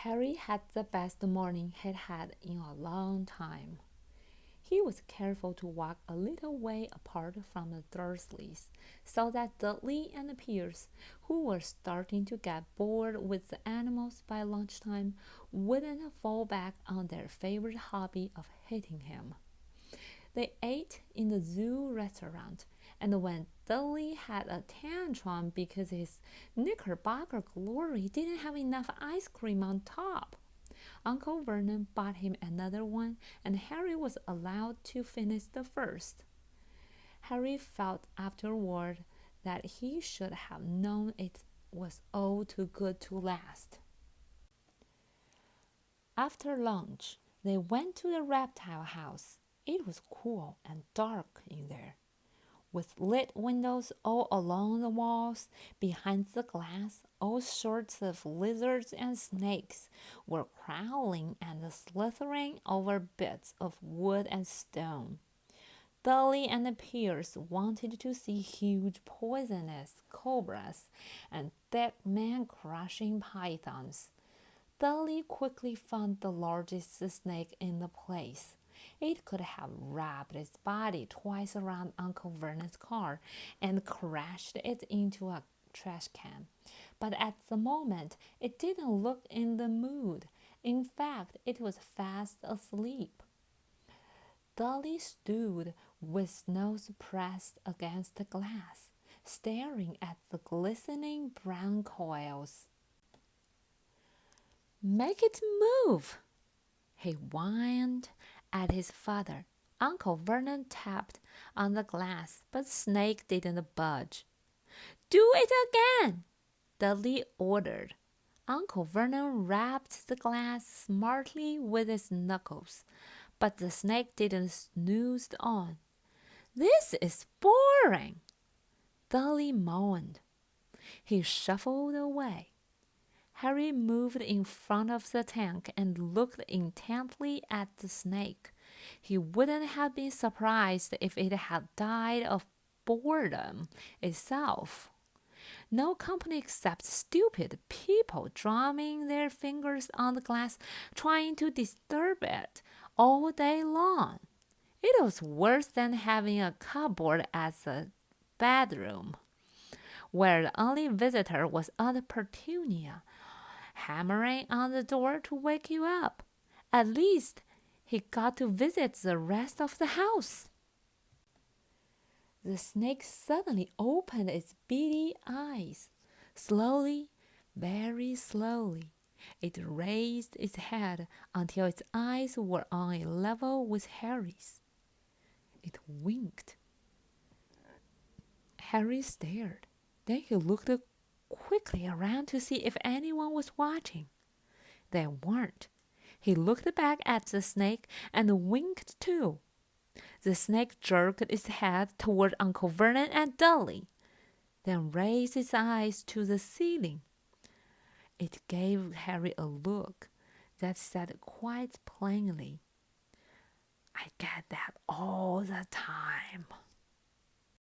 Harry had the best morning he'd had in a long time. He was careful to walk a little way apart from the Dursleys, so that Dudley and Pierce, who were starting to get bored with the animals by lunchtime, wouldn't fall back on their favorite hobby of hitting him. They ate in the zoo restaurant, and when Dudley had a tantrum because his Knickerbocker Glory didn't have enough ice cream on top, Uncle Vernon bought him another one, and Harry was allowed to finish the first. Harry felt afterward that he should have known it was all too good to last. After lunch, they went to the reptile house. It was cool and dark in there, with lit windows all along the walls. Behind the glass, all sorts of lizards and snakes were crawling and slithering over bits of wood and stone. Dudley and Pierce wanted to see huge poisonous cobras and thick man-crushing pythons. Dudley quickly found the largest snake in the place. It could have wrapped its body twice around Uncle Vernon's car and crashed it into a trash can. But at the moment, it didn't look in the mood. In fact, it was fast asleep. Dudley stood with nose pressed against the glass, staring at the glistening brown coils. "Make it move," he whined at his father. Uncle Vernon tapped on the glass, but the snake didn't budge. "Do it again," Dudley ordered. Uncle Vernon rapped the glass smartly with his knuckles, but the snake didn't snooze on. "This is boring," Dudley moaned. He shuffled away. Harry moved in front of the tank and looked intently at the snake. He wouldn't have been surprised if it had died of boredom itself. No company except stupid people drumming their fingers on the glass, trying to disturb it all day long. It was worse than having a cupboard as a bedroom, where the only visitor was Aunt Petunia, hammering on the door to wake you up. At least he got to visit the rest of the house. The snake suddenly opened its beady eyes. Slowly, very slowly, it raised its head until its eyes were on a level with Harry's. It winked. Harry stared. Then he looked quickly around to see if anyone was watching. They weren't. He looked back at the snake and winked too. The snake jerked its head toward Uncle Vernon and Dudley, then raised its eyes to the ceiling. It gave Harry a look that said quite plainly, "I get that all the time."